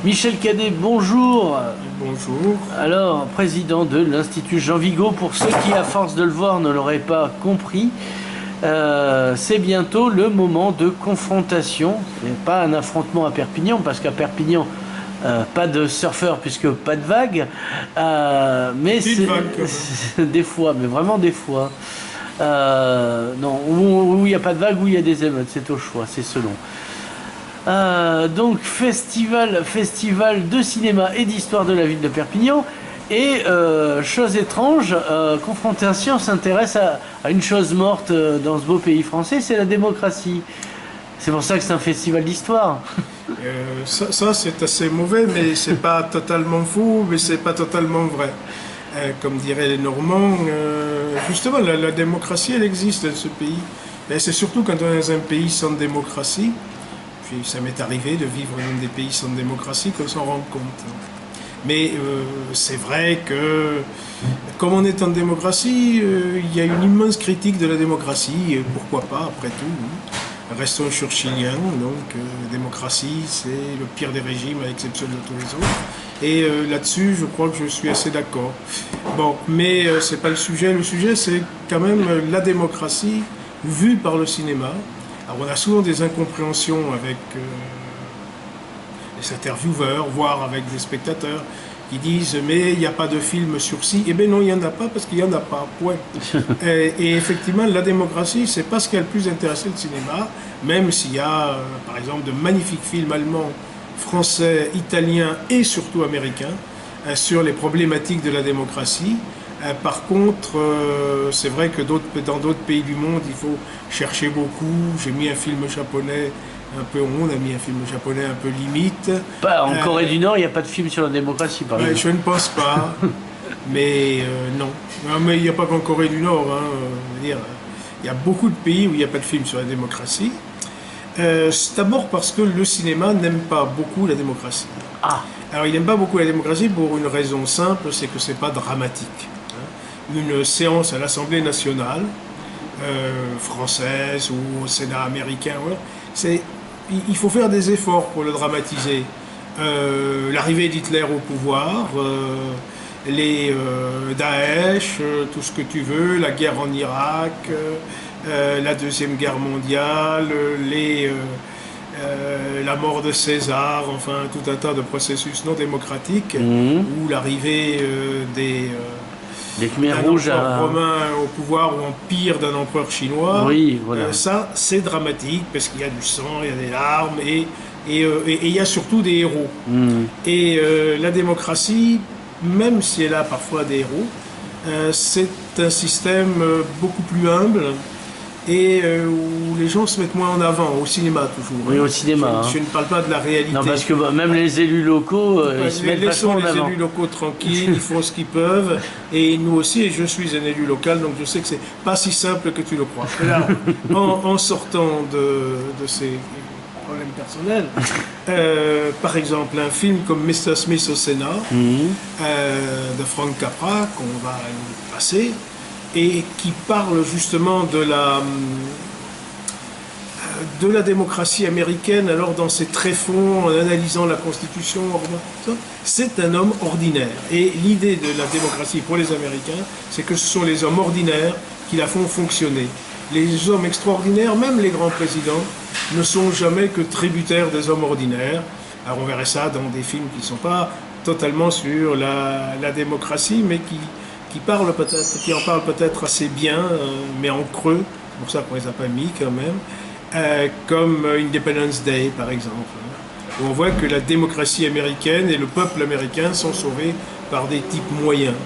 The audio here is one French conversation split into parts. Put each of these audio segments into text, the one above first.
Michel Cadet, bonjour. Bonjour. Alors, président de l'Institut Jean Vigo, pour ceux qui, à force de le voir, ne l'auraient pas compris, c'est bientôt le moment de confrontation. Ce n'est pas un affrontement à Perpignan, parce qu'à Perpignan, pas de surfeurs puisque pas de vagues. Mais Petite vague, quand même. des fois, mais vraiment des fois. Non, où il n'y a pas de vagues, où il y a des émeutes, c'est au choix, c'est selon. Donc festival de cinéma et d'histoire de la ville de Perpignan. Et chose étrange, Confrontation s'intéresse à une chose morte dans ce beau pays français, c'est la démocratie. C'est pour ça que c'est un festival d'histoire. Ça, c'est assez mauvais, mais c'est pas totalement faux, mais c'est pas totalement vrai. Comme diraient les Normands, justement, la démocratie, elle existe dans ce pays. Et c'est surtout quand on est dans un pays sans démocratie, puis ça m'est arrivé de vivre dans des pays sans démocratie, qu'on s'en rend compte. Mais c'est vrai que, comme on est en démocratie, il y a une immense critique de la démocratie, et pourquoi pas, après tout. Restons churchilliens, donc démocratie, c'est le pire des régimes, à l'exception de tous les autres. Et là-dessus, je crois que je suis assez d'accord. Bon, mais c'est pas le sujet. Le sujet, c'est quand même la démocratie vue par le cinéma. Alors, on a souvent des incompréhensions avec les intervieweurs, voire avec des spectateurs, qui disent mais il n'y a pas de film sur ci. Eh bien non, il n'y en a pas parce qu'il n'y en a pas, point. Et effectivement, la démocratie, c'est pas ce qui a le plus intéressé le cinéma, même s'il y a, par exemple, de magnifiques films allemands, français, italiens et surtout américains sur les problématiques de la démocratie. Par contre, c'est vrai que dans d'autres pays du monde, il faut chercher beaucoup. J'ai mis un film japonais un peu, on a mis un film japonais un peu limite. Pas, en Corée du Nord, il n'y a pas de film sur la démocratie, par exemple. Je ne pense pas, mais non. Non. Mais il n'y a pas qu'en Corée du Nord. Il y a beaucoup de pays où il n'y a pas de film sur la démocratie. C'est d'abord parce que le cinéma n'aime pas beaucoup la démocratie. Ah. Alors il n'aime pas beaucoup la démocratie pour une raison simple, c'est que c'est pas dramatique. Une séance à l'Assemblée nationale française ou au Sénat américain, il faut faire des efforts pour le dramatiser. L'arrivée d'Hitler au pouvoir, les Daesh, tout ce que tu veux, la guerre en Irak, la Deuxième Guerre mondiale, la mort de César, enfin tout un tas de processus non démocratiques, ou l'arrivée des Khmers rouges romains au pouvoir ou empire d'un empereur chinois. Oui, voilà. Ça, c'est dramatique parce qu'il y a du sang, il y a des larmes et il y a surtout des héros. Et la démocratie, même si elle a parfois des héros, c'est un système beaucoup plus humble et où les gens se mettent moins en avant, au cinéma toujours. Oui, au cinéma. Je ne parle pas de la réalité. Non, parce que même les élus locaux, ils se mettent vachement en avant. Laissons les élus locaux tranquilles, ils font ce qu'ils peuvent, et nous aussi, et je suis un élu local, donc je sais que c'est pas si simple que tu le crois. Et là, en sortant de ces problèmes personnels, par exemple, un film comme Mr. Smith au Sénat, de Frank Capra, qu'on va passer, et qui parle justement de la démocratie américaine, alors dans ses tréfonds, en analysant la Constitution, c'est un homme ordinaire. Et l'idée de la démocratie pour les Américains, c'est que ce sont les hommes ordinaires qui la font fonctionner. Les hommes extraordinaires, même les grands présidents, ne sont jamais que tributaires des hommes ordinaires. Alors on verrait ça dans des films qui ne sont pas totalement sur la démocratie, mais qui en parlent peut-être assez bien, mais en creux, c'est pour ça qu'on les a pas mis quand même, comme Independence Day par exemple, où on voit que la démocratie américaine et le peuple américain sont sauvés par des types moyens.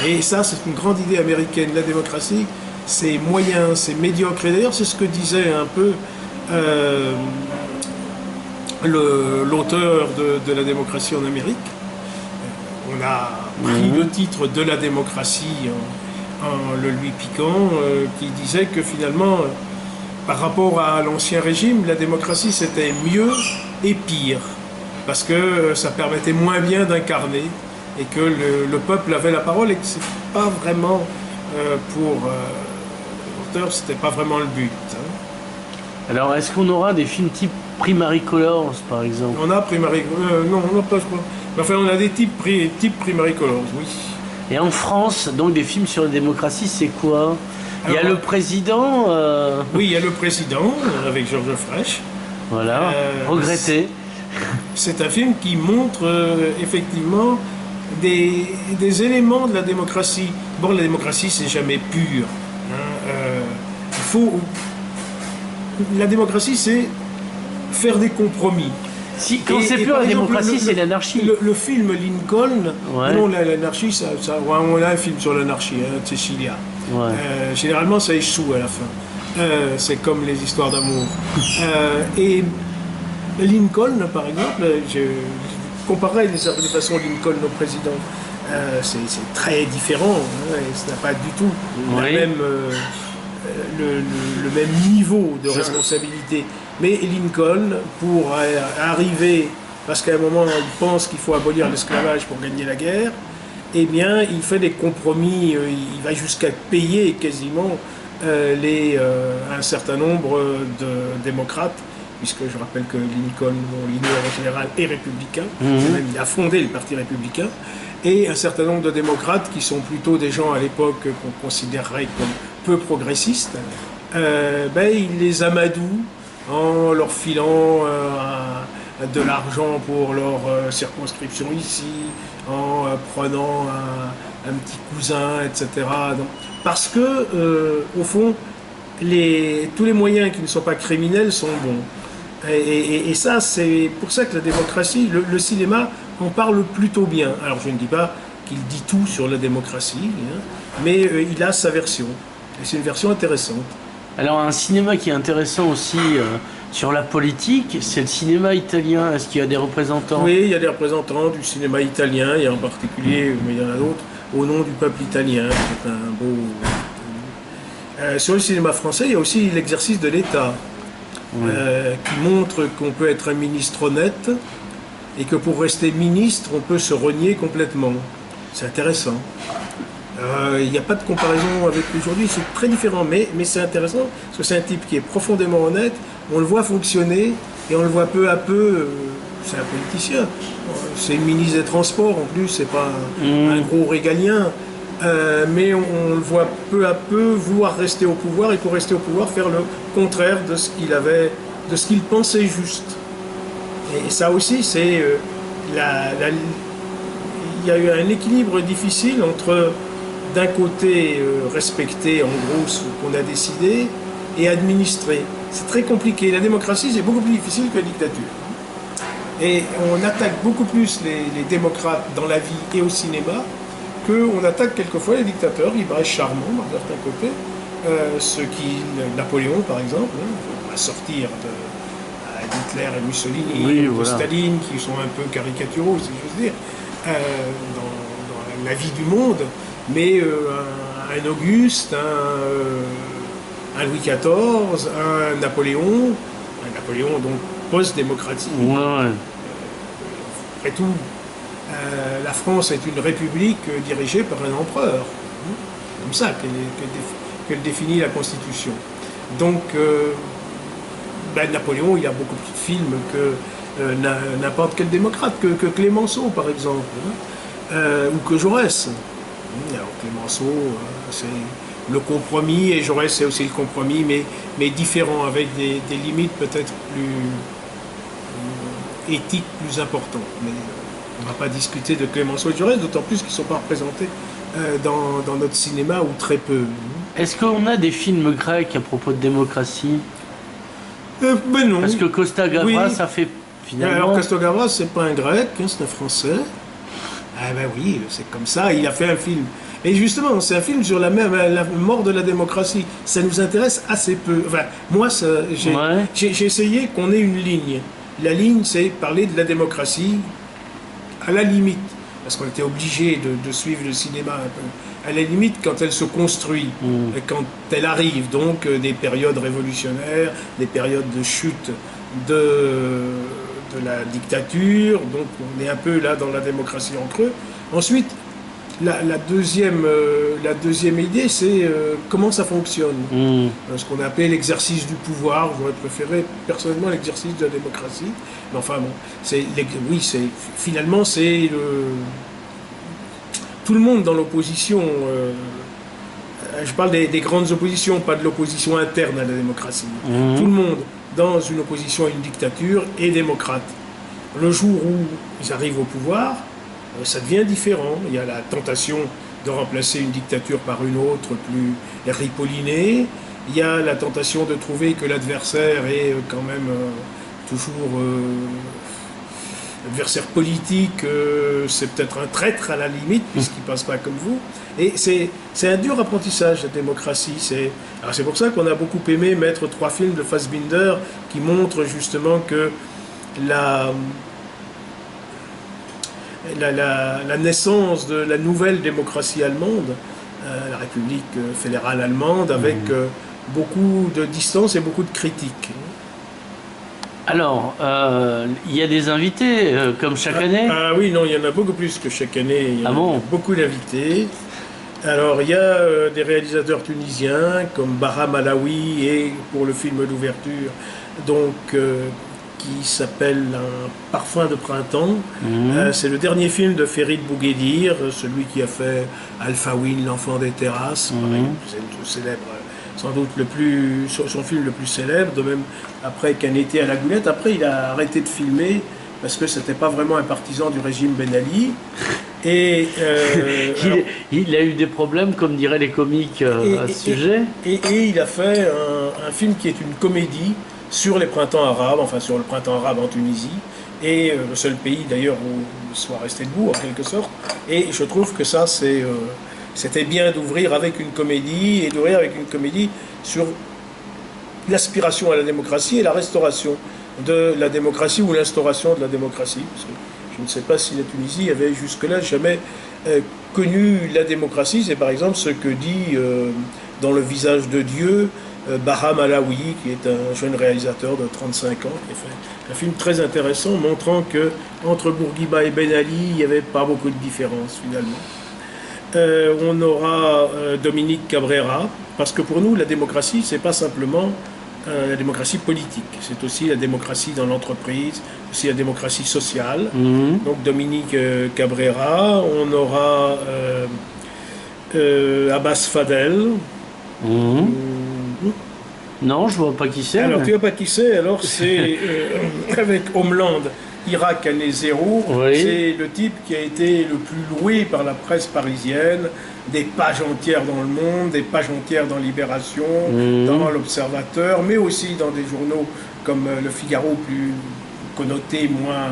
Et ça, c'est une grande idée américaine, la démocratie, c'est moyen, c'est médiocre. Et d'ailleurs, c'est ce que disait un peu l'auteur de la démocratie en Amérique. On a pris le titre de la démocratie en le lui piquant, qui disait que finalement, par rapport à l'ancien régime, la démocratie c'était mieux et pire, parce que ça permettait moins bien d'incarner, et que le peuple avait la parole, et que c'est pas vraiment, pour l'auteur, c'était pas vraiment le but. Alors, est-ce qu'on aura des films type Primary Colors, par exemple. On a Primary non, on n'a pas, je crois. Mais enfin, on a des types Primary Colors, oui. Et en France, donc des films sur la démocratie, c'est quoi? Il y a Alors, le président, oui, il y a le président, avec Georges Frêche. voilà, regretté. C'est un film qui montre effectivement des éléments de la démocratie. Bon, la démocratie, c'est jamais pur. Hein. La démocratie, c'est faire des compromis. Si, quand c'est plus la démocratie, c'est l'anarchie. Le film Lincoln, Ouais. non, l'anarchie, on a un film sur l'anarchie, hein, Cecilia. Ouais. Généralement, ça échoue à la fin. C'est comme les histoires d'amour. Et Lincoln, par exemple, je comparerais d'une certaine façon Lincoln au président. C'est très différent, hein, et ça n'a pas du tout Oui. le même niveau de responsabilité. Mais Lincoln, pour arriver, parce qu'à un moment il pense qu'il faut abolir l'esclavage pour gagner la guerre, eh bien il fait des compromis, il va jusqu'à payer quasiment un certain nombre de démocrates, puisque je rappelle que Lincoln, l'idée en général, est républicain, même il a fondé le Parti républicain, et un certain nombre de démocrates qui sont plutôt des gens à l'époque qu'on considérerait comme peu progressistes, il les amadoue en leur filant de l'argent pour leur circonscription ici, en prenant un petit cousin, etc. Donc, parce que, au fond, tous les moyens qui ne sont pas criminels sont bons. Et ça, c'est pour ça que la démocratie, le cinéma en parle plutôt bien. Alors je ne dis pas qu'il dit tout sur la démocratie, hein, mais il a sa version. Et c'est une version intéressante. Alors un cinéma qui est intéressant aussi sur la politique, c'est le cinéma italien. Est-ce qu'il y a des représentants? Oui, il y a des représentants du cinéma italien, il y a en particulier, mais il y en a d'autres, au nom du peuple italien, c'est un beau... sur le cinéma français, il y a aussi l'exercice de l'État, qui montre qu'on peut être un ministre honnête, et que pour rester ministre, on peut se renier complètement. C'est intéressant. Il n'y a pas de comparaison avec aujourd'hui, c'est très différent, mais c'est intéressant, parce que c'est un type qui est profondément honnête, on le voit fonctionner, et on le voit peu à peu, c'est un politicien, c'est le ministre des Transports en plus, c'est pas un gros régalien, mais on le voit peu à peu vouloir rester au pouvoir, et pour rester au pouvoir, faire le contraire de ce qu'il pensait juste. Et ça aussi, c'est il y a eu un équilibre difficile entre, d'un côté, respecter en gros ce qu'on a décidé et administrer. C'est très compliqué. La démocratie, c'est beaucoup plus difficile que la dictature. Et on attaque beaucoup plus les démocrates dans la vie et au cinéma qu'on attaque quelquefois les dictateurs. Il paraît charmant d'un certain côté. Napoléon, par exemple, hein, on va sortir d'Hitler et Mussolini, de Staline, qui sont un peu caricaturaux, si j'ose dire, dans la vie du monde. Mais un Auguste, un Louis XIV, un Napoléon donc post-démocratique. Ouais. Après tout, la France est une république dirigée par un empereur. C'est comme ça qu'elle définit la Constitution. Donc, Napoléon, il y a beaucoup plus de films que n'importe quel démocrate, que Clémenceau, par exemple, ou que Jaurès. Alors Clémenceau, c'est le compromis, et Jaurès, c'est aussi le compromis, mais différent, avec des limites peut-être plus éthiques, plus importantes. Mais on ne va pas discuter de Clémenceau et de Jaurès, d'autant plus qu'ils ne sont pas représentés dans notre cinéma, ou très peu. Est-ce qu'on a des films grecs à propos de démocratie? Ben non. Parce que Costa Gavras, Oui. ça fait finalement... Alors Costa Gavras, c'est pas un grec, hein, c'est un français. Ah ben oui, c'est comme ça, il a fait un film. Et justement, c'est un film sur la mort de la démocratie. Ça nous intéresse assez peu. Enfin, moi, j'ai essayé qu'on ait une ligne. La ligne, c'est parler de la démocratie à la limite. Parce qu'on était obligé de suivre le cinéma un peu. À la limite, quand elle se construit, quand elle arrive, donc des périodes révolutionnaires, des périodes de chute de la dictature, donc on est un peu là dans la démocratie en creux. Ensuite, la deuxième idée, c'est comment ça fonctionne. Ce qu'on appelle l'exercice du pouvoir. J'aurais préféré personnellement l'exercice de la démocratie. Mais enfin bon, finalement c'est tout le monde dans l'opposition. Je parle des grandes oppositions, pas de l'opposition interne à la démocratie. Tout le monde dans une opposition à une dictature est démocrate. Le jour où ils arrivent au pouvoir, ça devient différent. Il y a la tentation de remplacer une dictature par une autre plus ripollinée. Il y a la tentation de trouver que l'adversaire est quand même toujours adversaire politique, c'est peut-être un traître à la limite, puisqu'il ne passe pas comme vous. Et c'est un dur apprentissage, la démocratie. C'est pour ça qu'on a beaucoup aimé mettre 3 films de Fassbinder qui montrent justement que la naissance de la nouvelle démocratie allemande, la République fédérale allemande, avec beaucoup de distance et beaucoup de critiques. Alors, il y a des invités, comme chaque année? Ah oui, non, il y en a beaucoup plus que chaque année. Il y a beaucoup d'invités. Alors, il y a des réalisateurs tunisiens, comme Bahram Alaoui, et pour le film d'ouverture, donc, qui s'appelle Un parfum de printemps. C'est le dernier film de Ferid Bouguedir, celui qui a fait Alfawin, l'enfant des terrasses, c'est célèbre, sans doute son film le plus célèbre, de même après qu'un été à la Goulette. Après, il a arrêté de filmer parce que c'était pas vraiment un partisan du régime Ben Ali. Et il a eu des problèmes, comme diraient les comiques, à ce sujet. Et il a fait un film qui est une comédie sur les printemps arabes, enfin sur le printemps arabe en Tunisie, et le seul pays d'ailleurs où il soit resté debout en quelque sorte. Et je trouve que ça, c'était bien d'ouvrir avec une comédie, et d'ouvrir avec une comédie sur l'aspiration à la démocratie et la restauration de la démocratie ou l'instauration de la démocratie. Parce que je ne sais pas si la Tunisie avait jusque-là jamais connu la démocratie. C'est par exemple ce que dit dans Le visage de Dieu Bahram Alaoui, qui est un jeune réalisateur de 35 ans, qui a fait un film très intéressant montrant que entre Bourguiba et Ben Ali, il n'y avait pas beaucoup de différence finalement. On aura Dominique Cabrera, parce que pour nous, la démocratie, c'est pas simplement la démocratie politique, c'est aussi la démocratie dans l'entreprise, aussi la démocratie sociale. Donc Dominique Cabrera, on aura Abbas Fadel. Non, je vois pas qui c'est. Alors, tu vois pas qui c'est, alors c'est avec Homeland, Irak année 0, c'est le type qui a été le plus loué par la presse parisienne, des pages entières dans Le Monde, des pages entières dans Libération, dans L'Observateur, mais aussi dans des journaux comme Le Figaro, plus connoté, moins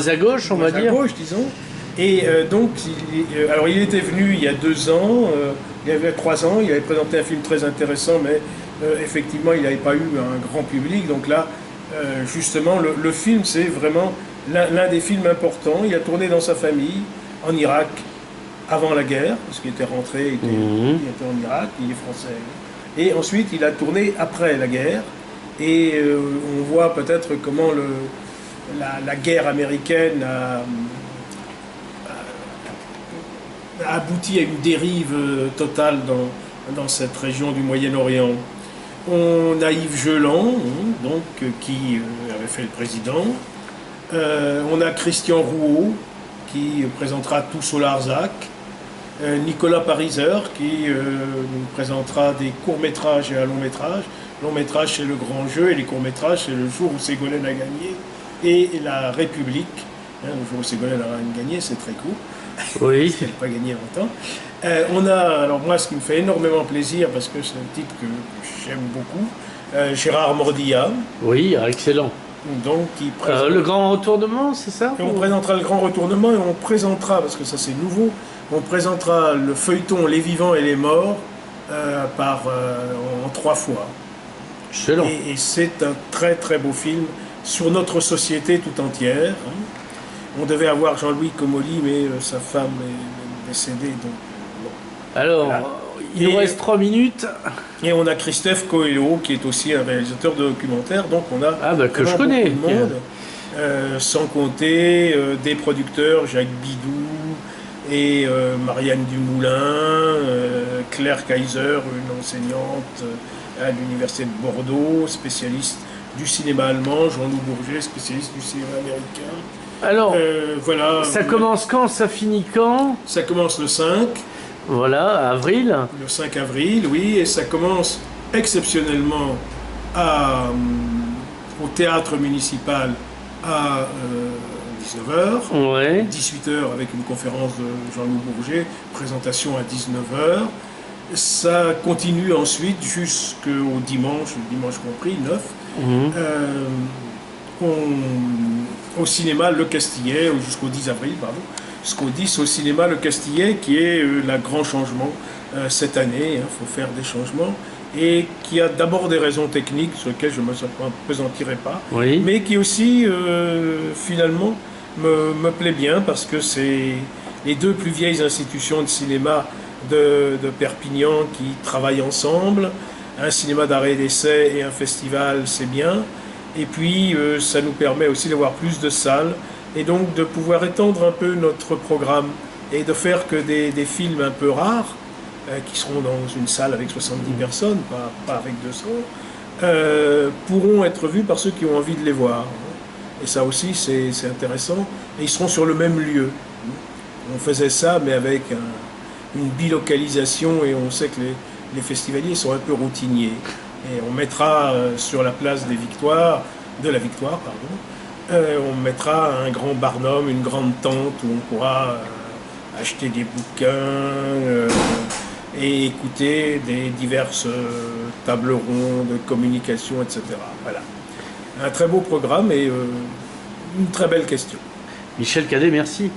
à gauche, on va dire. À gauche, disons. Et donc, alors il était venu il y a 2 ans, il y avait 3 ans, il avait présenté un film très intéressant, mais effectivement, il n'avait pas eu un grand public. Donc là, justement, le film, c'est vraiment l'un des films importants. Il a tourné dans sa famille, en Irak, avant la guerre, parce qu'il était rentré, il était en Irak, il est français. Et ensuite, il a tourné après la guerre. Et on voit peut-être comment la guerre américaine a abouti à une dérive totale dans cette région du Moyen-Orient. On a Yves Geland, qui avait fait le président. On a Christian Rouault, qui présentera Tous au Larzac. Nicolas Pariser, qui nous présentera des courts-métrages et un long-métrage. Long-métrage, c'est Le Grand Jeu, et les courts-métrages, c'est Le jour où Ségolène a gagné, et La République. Le jour où Ségolène a gagné, c'est très court. Oui. Elle n'a pas gagné longtemps. On a, alors moi, ce qui me fait énormément plaisir, parce que c'est un titre que j'aime beaucoup, Gérard Mordillat. Oui, excellent. Donc, qui présente... le grand retournement, c'est ça? Et on présentera le grand retournement, et on présentera, parce que ça c'est nouveau, on présentera le feuilleton Les Vivants et les Morts en 3 fois. Excellent. Et c'est un très très beau film sur notre société tout entière. On devait avoir Jean-Louis Comolli, mais sa femme est décédée. Donc, bon. Alors, voilà. Il nous reste 3 minutes. Et on a Christophe Coelho, qui est aussi un réalisateur de documentaires. Donc on a que je connais. Beaucoup de monde, sans compter des producteurs, Jacques Bidou, et Marianne Dumoulin, Claire Kaiser, une enseignante à l'université de Bordeaux, spécialiste du cinéma allemand, Jean-Loup Bourget, spécialiste du cinéma américain. Alors, voilà. ça commence quand, ça finit quand? Ça commence le 5. Voilà, avril. Le 5 avril, oui, et ça commence exceptionnellement au théâtre municipal à 19h, Ouais. 18h avec une conférence de Jean-Loup Bourget, présentation à 19h. Ça continue ensuite jusqu'au dimanche, le dimanche compris, 9, au cinéma Le Castillet, jusqu'au 10 avril, pardon, jusqu'au 10 au cinéma Le Castillet, qui est le grand changement cette année, il faut faire des changements, et qui a d'abord des raisons techniques sur lesquelles je ne m'appesantirai pas, Oui. mais qui aussi finalement me plaît bien parce que c'est les deux plus vieilles institutions de cinéma de Perpignan qui travaillent ensemble. Un cinéma d'arrêt et d'essai et un festival, c'est bien. Et puis ça nous permet aussi d'avoir plus de salles et donc de pouvoir étendre un peu notre programme et de faire que des films un peu rares, qui seront dans une salle avec 70 personnes, pas avec 200, pourront être vus par ceux qui ont envie de les voir. Et ça aussi, c'est intéressant. Et ils seront sur le même lieu. On faisait ça, mais avec une bilocalisation, et on sait que les festivaliers sont un peu routiniers. Et on mettra sur la place de la Victoire, on mettra un grand barnum, une grande tente où on pourra acheter des bouquins et écouter des diverses tables rondes, de communication, etc. Voilà. Un très beau programme et une très belle question. Michel Cadet, merci.